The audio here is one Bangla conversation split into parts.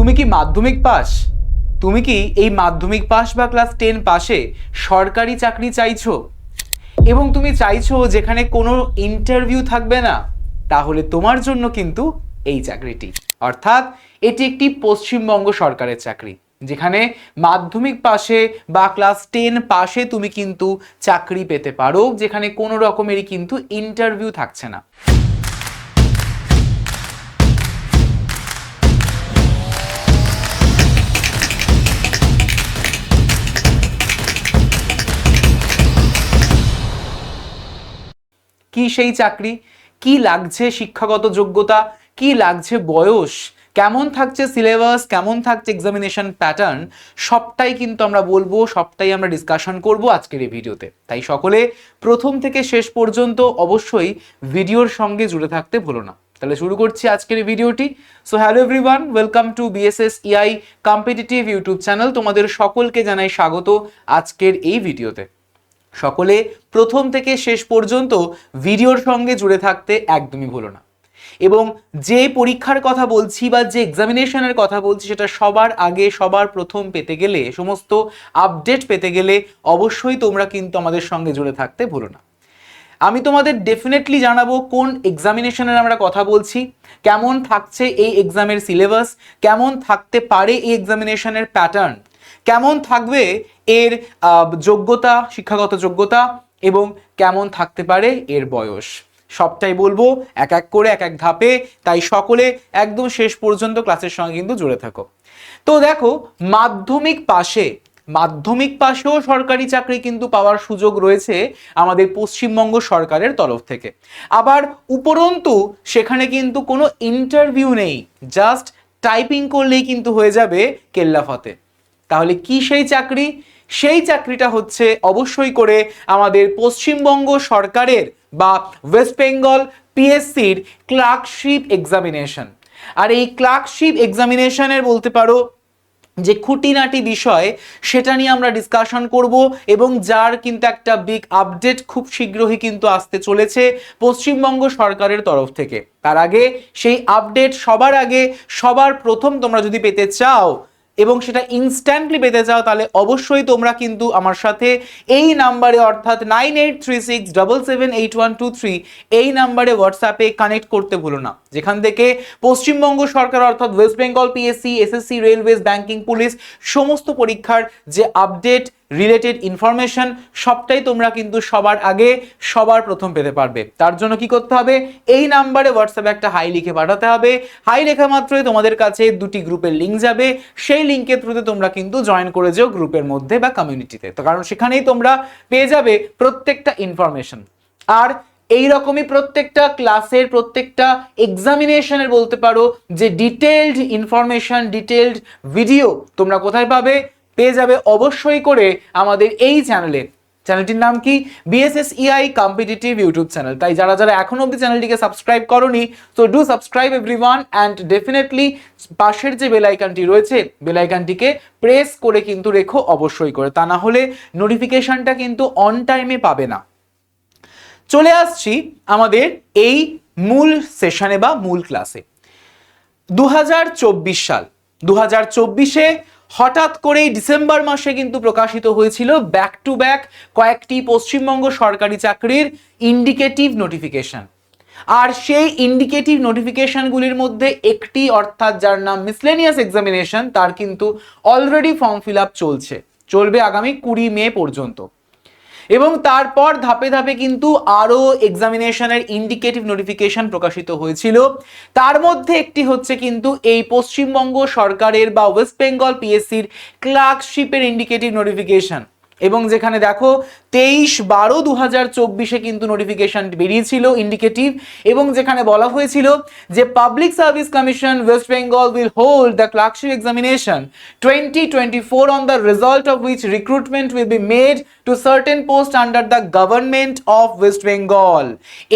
তুমি কি মাধ্যমিক পাস? তুমি কি এই মাধ্যমিক পাস বা ক্লাস 10 পাশে সরকারি চাকরি চাইছো এবং তুমি চাইছো যেখানে কোনো ইন্টারভিউ থাকবে না? তাহলে তোমার জন্য কিন্তু এই চাকরিটি, অর্থাৎ এটি একটি পশ্চিমবঙ্গ সরকারের চাকরি, যেখানে মাধ্যমিক পাশে বা ক্লাস 10 পাশে তুমি কিন্তু চাকরি পেতে পারো, যেখানে কোনো রকমেরই কিন্তু ইন্টারভিউ থাকছে না। কি সেই চাকরি, কি লাগছে শিক্ষাগত যোগ্যতা, কি লাগছে বয়স, কেমন থাকছে সিলেবাস, কেমন থাকছে এক্সামিনেশন প্যাটার্ন, সবটাই কিন্তু আমরা বলবো, সবটাই আমরা ডিসকাশন করব আজকের এই ভিডিওতে। তাই সকলে প্রথম থেকে শেষ পর্যন্ত অবশ্যই ভিডিওর সঙ্গে জুড়ে থাকতে ভুলো না। তাহলে শুরু করছি আজকের এই ভিডিওটি। So hello everyone, welcome to BSS EI competitive YouTube channel. তোমাদের সকলকে জানাই স্বাগত আজকের এই ভিডিওতে। সকলে প্রথম থেকে শেষ পর্যন্ত ভিডিওর সঙ্গে জুড়ে থাকতে একদমই ভুলো না। এবং যে পরীক্ষার কথা বলছি বা যে এক্সামিনেশনের কথা বলছি সেটা সবার আগে সবার প্রথম পেতে গেলে, সমস্ত আপডেট পেতে গেলে অবশ্যই তোমরা কিন্তু আমাদের সঙ্গে জুড়ে থাকতে ভুলো না। আমি তোমাদের ডেফিনেটলি জানাবো কোন এক্সামিনেশনের আমরা কথা বলছি, কেমন থাকছে এই এক্সামের সিলেবাস, কেমন থাকতে পারে এই এক্সামিনেশনের প্যাটার্ন, কেমন থাকবে এর যোগ্যতা, শিক্ষাগত যোগ্যতা, এবং কেমন থাকতে পারে এর বয়স। সবটাই বলবো এক এক করে, এক এক ধাপে। তাই সকলে একদম শেষ পর্যন্ত ক্লাসের সঙ্গে কিন্তু জুড়ে থাকো। তো দেখো, মাধ্যমিক পাশেও সরকারি চাকরি কিন্তু পাওয়ার সুযোগ রয়েছে আমাদের পশ্চিমবঙ্গ সরকারের তরফ থেকে। আবার উপরন্তু সেখানে কিন্তু কোনো ইন্টারভিউ নেই, জাস্ট টাইপিং করলেই কিন্তু হয়ে যাবে কেল্লাফতে। তাহলে কি সেই চাকরি? সেই চাকরিটা হচ্ছে অবশ্যই করে আমাদের পশ্চিমবঙ্গ সরকারের বা ওয়েস্ট বেঙ্গল পিএসসির ক্লার্কশিপ এক্সামিনেশন। আর এই ক্লার্কশিপ এক্সামিনেশনের বলতে পারো যে খুঁটিনাটি বিষয়, সেটা নিয়ে আমরা ডিসকাশন করব, এবং যার কিন্তু একটা বিগ আপডেট খুব শীঘ্রই কিন্তু আসতে চলেছে পশ্চিমবঙ্গ সরকারের তরফ থেকে। তার আগে সেই আপডেট সবার আগে সবার প্রথম তোমরা যদি পেতে চাও এবং সেটা ইনস্ট্যান্টলি পেতে চাও, তাহলে অবশ্যই তোমরা কিন্তু আমার সাথে এই নাম্বারে, অর্থাৎ 9836778123 এই নাম্বারে হোয়াটসঅ্যাপে কানেক্ট করতে ভুলো না, যেখান থেকে পশ্চিমবঙ্গ সরকার অর্থাৎ West Bengal PSC, SSC, railways, banking, police সমস্ত পরীক্ষার যে আপডেট রিলেটেড ইনফরমেশন সবটাই তোমরা কিন্তু সবার আগে সবার প্রথম পেতে পারবে। তার জন্য কি করতে হবে? এই নাম্বারে হোয়াটসঅ্যাপে একটা হাই লিখে পাঠাতে হবে। হাই লেখা মাত্রই তোমাদের কাছে দুটি গ্রুপের লিঙ্ক যাবে, সেই লিঙ্কের থ্রুতে তোমরা কিন্তু জয়েন করে যেও গ্রুপের মধ্যে বা কমিউনিটিতে। তো কারণ সেখানেই তোমরা পেয়ে যাবে প্রত্যেকটা ইনফরমেশন। আর এই রকমই প্রত্যেকটা ক্লাসের, প্রত্যেকটা এক্সামিনেশনের বলতে পারো যে ডিটেইলড ইনফরমেশন, ডিটেইলড ভিডিও তোমরা কোথায় পাবে? পেয়ে যাবে অবশ্যই করে আমাদের এই চ্যানেলে। চ্যানেলটির নাম কি? বিএসএস ইআই কম্পিটিটিভ ইউটিউব চ্যানেল। তাই যারা যারা এখন অবধি চ্যানেলটিকে সাবস্ক্রাইব করোনি, তো do subscribe everyone, and definitely পাশের যে বেল আইকনটি রয়েছে, বেল আইকনটিকে প্রেস করে কিন্তু রেখো অবশ্যই করে, তা না হলে নোটিফিকেশনটা কিন্তু অন টাইমে পাবে না। চলে আসছি আমাদের এই মূল সেশনে বা মূল ক্লাসে। 2024 সাল, 2024-এ হঠাৎ করেই ডিসেম্বর মাসে কিন্তু প্রকাশিত হয়েছিল ব্যাক টু ব্যাক কয়েকটি পশ্চিমবঙ্গ সরকারি চাকরির ইন্ডিকেটিভ নোটিফিকেশন। আর সেই ইন্ডিকেটিভ নোটিফিকেশনগুলির মধ্যে একটি, অর্থাৎ যার নাম মিসলেনিয়াস এক্সামিনেশন, তার কিন্তু অলরেডি ফর্ম ফিল আপ চলবে আগামী 20 মে পর্যন্ত। এবং তারপর ধাপে ধাপে কিন্তু আরো এক্সামিনেশনের ইন্ডিকেটিভ নোটিফিকেশন প্রকাশিত হয়েছিল। তার মধ্যে একটি হচ্ছে কিন্তু এই পশ্চিমবঙ্গ সরকারের বা ওয়েস্ট বেঙ্গল পিএসসির ক্লার্কশিপের ইন্ডিকেটিভ নোটিফিকেশন। এবং যেখানে দেখো 23/12/2024-এ কিন্তু নোটিফিকেশন বেরিয়েছিল ইন্ডিকেটিভ, এবং যেখানে বলা হয়েছিল যে public service commission West Bengal will hold the clerkship examination 2024 on the result of which recruitment will be made to certain post under the government of West Bengal.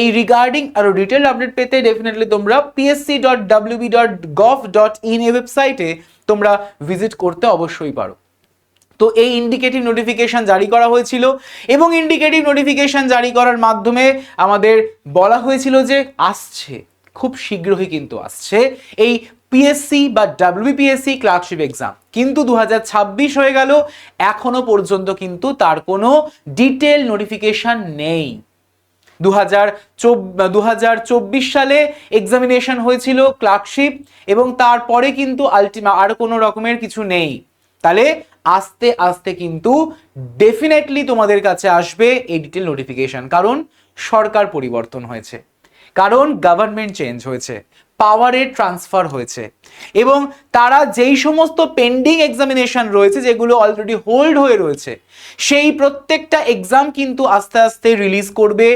এই রিগার্ডিং আরো ডিটেল আপডেট পেতে ডেফিনেটলি তোমরা psc.wb.gov.in এই ওয়েবসাইটে তোমরা ভিজিট করতে অবশ্যই পারো। তো এই ইন্ডিকেটিভ নোটিফিকেশন জারি করা হয়েছিল, এবং ইন্ডিকেটিভ নোটিফিকেশন জারি করার মাধ্যমে আমাদের বলা হয়েছিল যে আসছে, খুব শীঘ্রই কিন্তু আসছে এই পিএসসি বা ডাব্লিউবিপিএসসি ক্লার্কশিপ এক্সাম, কিন্তু 2026 হয়ে গেল, এখনো পর্যন্ত কিন্তু তার কোনো ডিটেল নোটিফিকেশন নেই। 2024 সালে এক্সামিনেশন হয়েছিল ক্লার্কশিপ, এবং তারপরে কিন্তু আর কোনো রকমের কিছু নেই। তাহলে আস্তে আস্তে কিন্তু ডেফিনেটলি তোমাদের কাছে আসবে এই ডিটেল নোটিফিকেশন, কারণ সরকার পরিবর্তন হয়েছে, কারণ গভর্নমেন্ট চেঞ্জ হয়েছে, পাওয়ারের ট্রান্সফার হয়েছে, এবং তারা যেই সমস্ত পেন্ডিং এক্সামিনেশন রয়েছে, যেগুলো অলরেডি হোল্ড হয়ে রয়েছে, সেই প্রত্যেকটা এক্সাম কিন্তু আস্তে আস্তে রিলিজ করবে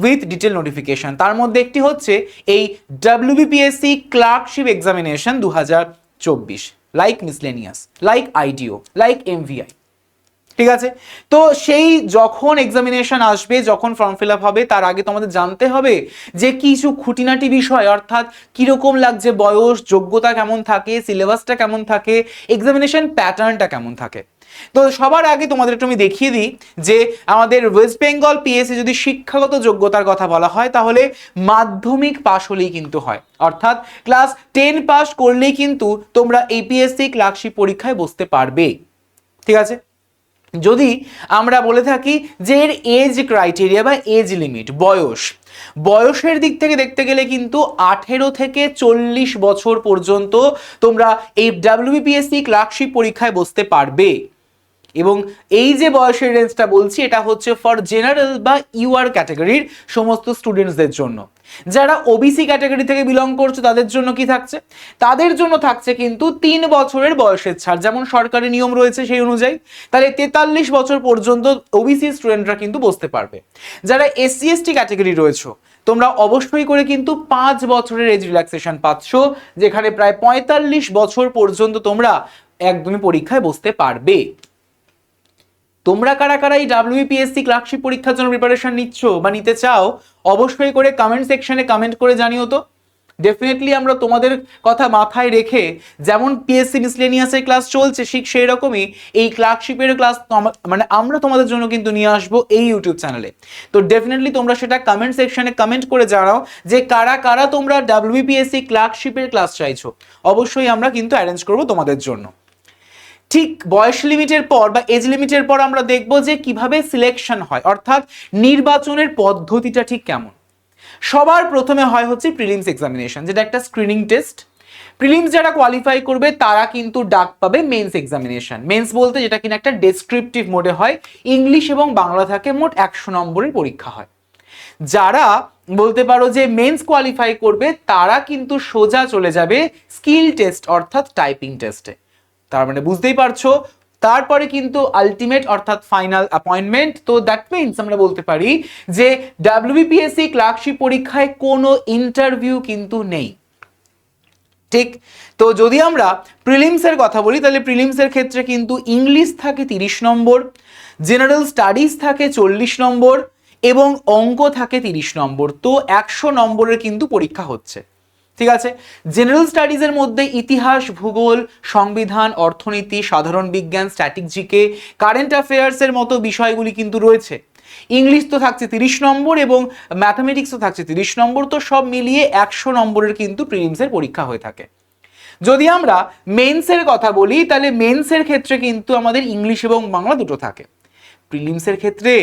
উইথ ডিটেল নোটিফিকেশন। তার মধ্যে একটি হচ্ছে এই WBPSC clerkship examination 2024, like miscellaneous, like IDO, like MVI. ঠিক আছে, তো সেই যখন এক্সামিনেশন আসবে, যখন ফর্ম ফিল আপ হবে, তার আগে তোমাদের জানতে হবে যে কিছু খুঁটিনাটি বিষয়, অর্থাৎ কিরকম লাগছে বয়স, যোগ্যতা কেমন থাকে, সিলেবাসটা কেমন থাকে, এক্সামিনেশন প্যাটার্নটা কেমন থাকে। তো সবার আগে তোমাদের একটু আমি দেখিয়ে দিই যে আমাদের ওয়েস্ট বেঙ্গল পিএসসি যদি শিক্ষাগত যোগ্যতার কথা বলা হয়, তাহলে মাধ্যমিক পাশ হলেই কিন্তু হয়, অর্থাৎ ক্লাস 10 পাস করলেই কিন্তু তোমরা এপিএসসি ক্লার্কশিপ পরীক্ষায় বসতে পারবে। ঠিক আছে, যদি আমরা বলে থাকি যে এর এজ ক্রাইটেরিয়া বা এজ লিমিট, বয়সের দিক থেকে দেখতে গেলে কিন্তু 18 থেকে 40 বছর পর্যন্ত তোমরা এই ডাব্লিউবিপিএসসি ক্লার্কশিপ পরীক্ষায় বসতে পারবে। এবং এই যে বয়সের রেঞ্জটা বলছি, এটা হচ্ছে ফর জেনারেল বা ইউআর ক্যাটাগরির সমস্ত স্টুডেন্টসদের জন্য। যারা ওবিসি ক্যাটাগরি থেকে বিলং করছে তাদের জন্য কি থাকছে, তাদের জন্য থাকছে কিন্তু 3 বছরের বয়সের ছাড়, যেমন সরকারি নিয়ম রয়েছে সেই অনুযায়ী। তাহলে 43 বছর পর্যন্ত ওবিসি স্টুডেন্টরা কিন্তু বসতে পারবে। যারা এসসি এসটি ক্যাটাগরি রয়েছে, তোমরা অবশ্যই করে কিন্তু 5 বছরের এজ রিল্যাক্সেশন পাচ্ছ, যেখানে প্রায় 45 বছর পর্যন্ত তোমরা একদমই পরীক্ষায় বসতে পারবে। তোমরা কারা কারা এই ডাব্লিউবিপিএসসি ক্লার্কশিপ পরীক্ষার জন্য প্রিপারেশন নিচ্ছ বা নিতে চাও, অবশ্যই করে কমেন্ট সেকশনে কমেন্ট করে জানিও তো। ডেফিনেটলি আমরা তোমাদের কথা মাথায় রেখে, যেমন পিএসসি মিসলেনিয়াসের ক্লাস চলছে ঠিক সেই রকমই এই ক্লার্কশিপের ক্লাস মানে আমরা তোমাদের জন্য কিন্তু নিয়ে আসবো এই ইউটিউব চ্যানেলে। তো ডেফিনেটলি তোমরা সেটা কমেন্ট সেকশনে কমেন্ট করে জানাও যে কারা কারা তোমরা ডাব্লিউবিপিএসসি ক্লার্কশিপের ক্লাস চাইছো, অবশ্যই আমরা কিন্তু অ্যারেঞ্জ করবো তোমাদের জন্য। ঠিক বয়স লিমিটের পর বা এজ লিমিটের পর আমরা দেখব যে কিভাবে সিলেকশন হয়, অর্থাৎ নির্বাচনের পদ্ধতিটা ঠিক কেমন। সবার প্রথমে হয় হচ্ছে প্রিলিমস এক্সামিনেশন, যেটা একটা স্ক্রিনিং টেস্ট। প্রিলিমস যারা কোয়ালিফাই করবে তারা কিন্তু ডাক পাবে মেন্স এক্সামিনেশন। মেন্স বলতে যেটা কিনা একটা ডেসক্রিপটিভ মোডে হয়, ইংলিশ এবং বাংলা থাকে, মোট 100 নম্বরের পরীক্ষা হয়। যারা বলতে পারো যে মেন্স কোয়ালিফাই করবে তারা কিন্তু সোজা চলে যাবে স্কিল টেস্ট অর্থাৎ টাইপিং টেস্টে। তার মানে বুঝতেই পারছো, তারপরে কিন্তু আলটিমেট অর্থাৎ ফাইনাল অ্যাপয়েন্টমেন্ট। তো দ্যাট মিনস আমরা বলতে পারি যে ডাব্লিউবিপিএসসি ক্লার্কশিপ পরীক্ষায় কোনো ইন্টারভিউ কিন্তু নেই। ঠিক, তো যদি আমরা প্রিলিমসের কথা বলি, তাহলে প্রিলিমসের ক্ষেত্রে কিন্তু ইংলিশ থাকে 30 নম্বর, জেনারেল স্টাডিজ থাকে 40 নম্বর, এবং অঙ্ক থাকে 30 নম্বর। তো 100 নম্বরের কিন্তু পরীক্ষা হচ্ছে। ঠিক আছে, জেনারেল স্টাডিজের মধ্যে ইতিহাস, ভূগোল, সংবিধান, অর্থনীতি, সাধারণ বিজ্ঞান, স্ট্যাটিক জিকে, কারেন্ট অ্যাফেয়ার্সের মতো বিষয়গুলি কিন্তু রয়েছে। ইংলিশ তো থাকছে 30 নম্বর এবং ম্যাথামেটিক্সও থাকছে 30 নম্বর। তো সব মিলিয়ে 100 নম্বরের কিন্তু প্রিলিমসের পরীক্ষা হয়ে থাকে। যদি আমরা মেন্সের কথা বলি, তাহলে মেন্সের ক্ষেত্রে কিন্তু আমাদের ইংলিশ এবং বাংলা দুটো থাকে। প্রিলিমসের ক্ষেত্রে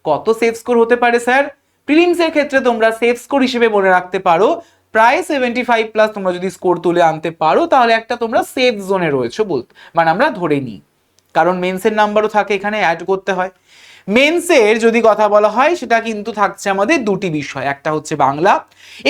কত সেফ স্কোর হতে পারে স্যার? প্রিলিমসের ক্ষেত্রে তোমরা সেফ স্কোর হিসেবে মনে রাখতে পারো প্রায় 75 প্লাস তোমরা যদি স্কোর তুলে আনতে পারো, তাহলে একটা তোমরা সেফ জোনে রয়েছো বলতে মানে আমরা ধরে নিই, কারণ মেন্সের নাম্বারও থাকে, এখানে অ্যাড করতে হয়। মেন্সের যদি কথা বলা হয়, সেটা কিন্তু থাকছে আমাদের দুটি বিষয়, একটা হচ্ছে বাংলা,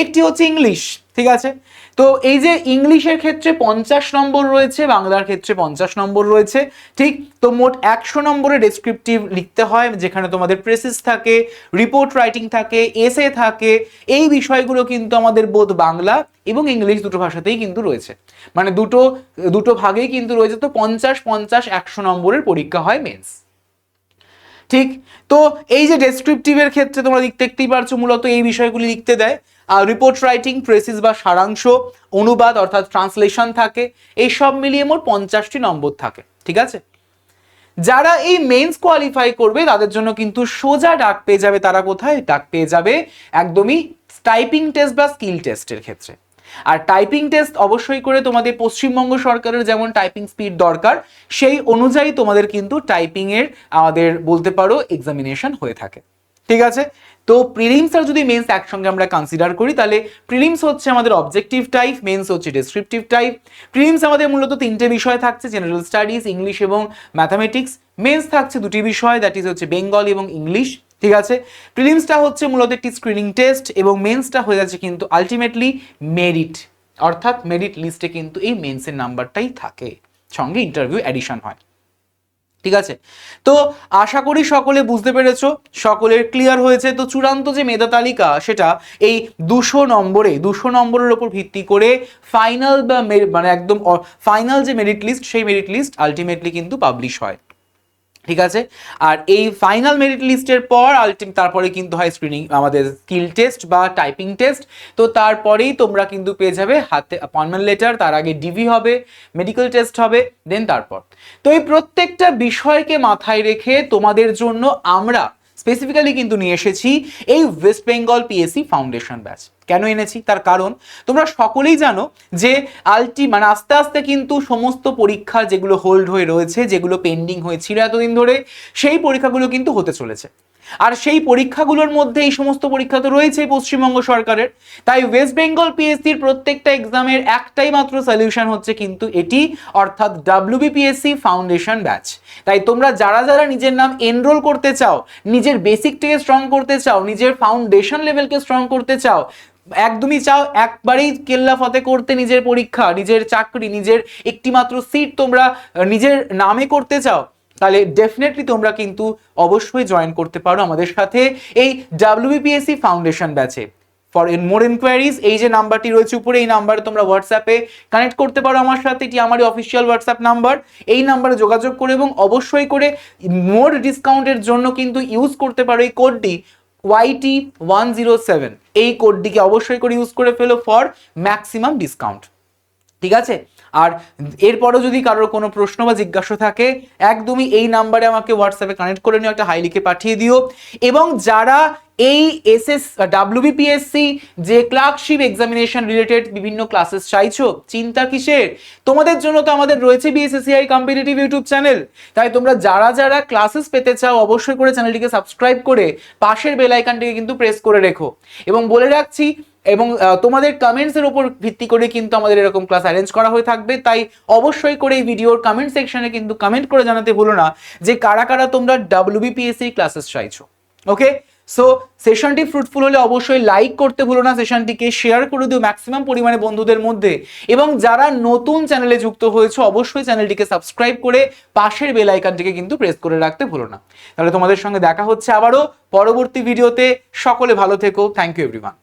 একটি হচ্ছে ইংলিশ। ঠিক আছে, তো এই যে ইংলিশের ক্ষেত্রে 50 নম্বর রয়েছে, বাংলার ক্ষেত্রে 50 নম্বর রয়েছে। ঠিক, তো মোট 100 নম্বরের ডেসক্রিপটিভ লিখতে হয়, যেখানে তোমাদের প্রেসিস থাকে, রিপোর্ট রাইটিং থাকে, এসে থাকে। এই বিষয়গুলো কিন্তু আমাদের বোধ বাংলা এবং ইংলিশ দুটো ভাষাতেই কিন্তু রয়েছে, মানে দুটো ভাগেই কিন্তু রয়েছে। তো 50-50 100 নম্বরের পরীক্ষা হয় মেন্স। ঠিক, তো এই যে ডেসক্রিপটিভের ক্ষেত্রে তোমরা দেখতেই পারছো মূলত এই বিষয়গুলি লিখতে দেয়। আর রিপোর্ট রাইটিং, প্রেসিস বা সারাংশ, অনুবাদ অর্থাৎ ট্রান্সলেশন থাকে, এই সব মিলিয়ে মোট 50টি নম্বর থাকে। ঠিক আছে, যারা এই মেন্স কোয়ালিফাই করবে তাদের জন্য কিন্তু সোজা ডাক পেয়ে যাবে। তারা কোথায় ডাক পেয়ে যাবে? একদমই টাইপিং টেস্ট বা স্কিল টেস্টের ক্ষেত্রে। আর টাইপিং টেস্ট অবশ্যই করে তোমাদের পশ্চিমবঙ্গ সরকারের যেমন টাইপিং স্পিড দরকার সেই অনুযায়ী তোমাদের কিন্তু টাইপিং এর আমাদের বলতে পারো এক্সামিনেশন হয়ে থাকে। ঠিক আছে, তো প্রিলিমস আর যদি মেন্স একসঙ্গে আমরা কনসিডার করি তাহলে প্রিলিমস হচ্ছে আমাদের অবজেক্টিভ টাইপ, মেন্স হচ্ছে ডেসক্রিপটিভ টাইপ। প্রিলিমস আমাদের মূলত 3টে বিষয় থাকছে, জেনারেল স্টাডিজ, ইংলিশ এবং ম্যাথামেটিক্স। মেন্স থাকছে 2টি বিষয়, দ্যাট ইজ হচ্ছে বেঙ্গলি এবং ইংলিশ। ঠিক আছে, প্রিলিমসটা হচ্ছে মূলত একটি স্ক্রিনিং টেস্ট এবং মেন্সটা হয়ে যাচ্ছে কিন্তু আলটিমেটলি মেরিট, অর্থাৎ মেরিট লিস্টে কিন্তু এই মেন্সের নাম্বারটাই থাকে, সঙ্গে ইন্টারভিউ অ্যাডিশন হয়। ঠিক আছে, তো আশা করি সকলে বুঝতে পেরেছো, সকলের ক্লিয়ার হয়েছে। তো চূড়ান্ত যে মেধা তালিকা সেটা এই 200 নম্বরের উপর ভিত্তি করে ফাইনাল বা মানে একদম ফাইনাল যে মেরিট লিস্ট সেই মেরিট লিস্ট আলটিমেটলি কিন্তু পাবলিশ হয়। ঠিক আছে, আর এই ফাইনাল মেরিট লিস্টের পর তারপরে কিন্তু হয় স্ক্রিনিং আমাদের স্কিল টেস্ট বা টাইপিং টেস্ট। তো তারপরেই তোমরা কিন্তু পেয়ে যাবে হাতে অ্যাপয়েন্টমেন্ট লেটার, তার আগে ডিভি হবে, মেডিকেল টেস্ট হবে, দেন তারপর। তো এই প্রত্যেকটা বিষয়কে মাথায় রেখে তোমাদের জন্য আমরা স্পেসিফিক্যালি কিন্তু নিয়ে এসেছি এই West Bengal PSC foundation batch. কেন এনেছি তার কারণ তোমরা সকলেই জানো যে মানে আস্তে আস্তে কিন্তু সমস্ত পরীক্ষা যেগুলো হোল্ড হয়ে রয়েছে, যেগুলো পেন্ডিং হয়েছিল এতদিন ধরে, সেই পরীক্ষাগুলো কিন্তু হতে চলেছে। আর সেই পরীক্ষাগুলোর মধ্যে এই সমস্ত পরীক্ষা তো রয়েছে পশ্চিমবঙ্গ সরকারের, তাই ওয়েস্ট বেঙ্গল পিএসসির প্রত্যেকটা এক্সামের একটাই মাত্র সলিউশন হচ্ছে কিন্তু এটি, অর্থাৎ WBPSC ফাউন্ডেশন ব্যাচ। তাই তোমরা যারা যারা নিজের নাম এনরোল করতে চাও, নিজের বেসিকটাকে স্ট্রং করতে চাও, নিজের ফাউন্ডেশন লেভেলকে স্ট্রং করতে চাও, একদমই চাও একবারেই কেল্লা ফতে করতে নিজের পরীক্ষা, নিজের চাকরি, নিজের একটি মাত্র সিট তোমরা নিজের নামে করতে চাও, তাহলে ডেফিনেটলি তোমরা কিন্তু অবশ্যই জয়েন করতে পারো আমাদের সাথে এই WBPSC ফাউন্ডেশন ব্যাচে। ফর মোর এনকোয়ারিজ এই যে নাম্বারটি রয়েছে উপরে, এই নাম্বারে তোমরা হোয়াটসঅ্যাপে কানেক্ট করতে পারো আমার সাথে, এটি আমারই অফিসিয়াল হোয়াটসঅ্যাপ নাম্বার। এই নাম্বারে যোগাযোগ করে এবং অবশ্যই করে মোর ডিসকাউন্টের জন্য কিন্তু ইউজ করতে পারো এই কোডটি YT107, এই কোডটিকে অবশ্যই করে ইউজ করে ফেলো ফর ম্যাক্সিমাম ডিসকাউন্ট। ঠিক আছে, আর এরপরও যদি কারোর কোনো প্রশ্ন বা জিজ্ঞাসা থাকে একদমই এই নাম্বারে আমাকে হোয়াটসঅ্যাপে কানেক্ট করে নিও, একটা হাই লিখে পাঠিয়ে দিও। এবং যারা এই WBPSC যে ক্লার্কশিপ এক্সামিনেশন রিলেটেড বিভিন্ন ক্লাসেস চাইছো, চিন্তা কিসের, তোমাদের জন্য তো আমাদের রয়েছে BSSCI কম্পিটিটিভ ইউটিউব চ্যানেল। তাই তোমরা যারা যারা ক্লাসেস পেতে চাও অবশ্যই করে চ্যানেলটিকে সাবস্ক্রাইব করে পাশের বেল আইকনটিকে কিন্তু প্রেস করে রেখো। এবং বলে রাখছি, এবং তোমাদের কমেন্টসের উপর ভিত্তি করে কিন্তু আমাদের এরকম ক্লাস অ্যারেঞ্জ করা হয়ে থাকবে। তাই অবশ্যই করে এই ভিডিওর কমেন্ট সেকশনে কিন্তু কমেন্ট করে জানাতে ভুলো না যে কারা কারা তোমরা WBPSC ক্লাসেস চাইছো। ওকে, সো সেশনটি ফ্রুটফুল হলে অবশ্যই লাইক করতে ভুলো না, সেশনটিকে শেয়ার করে দিও ম্যাক্সিমাম পরিমাণে বন্ধুদের মধ্যে। এবং যারা নতুন চ্যানেলে যুক্ত হয়েছে অবশ্যই চ্যানেলটিকে সাবস্ক্রাইব করে পাশের বেল আইকনটিকে কিন্তু প্রেস করে রাখতে ভুলো না। তাহলে তোমাদের সঙ্গে দেখা হচ্ছে আবারও পরবর্তী ভিডিওতে। সকলে ভালো থেকো। Thank you everyone.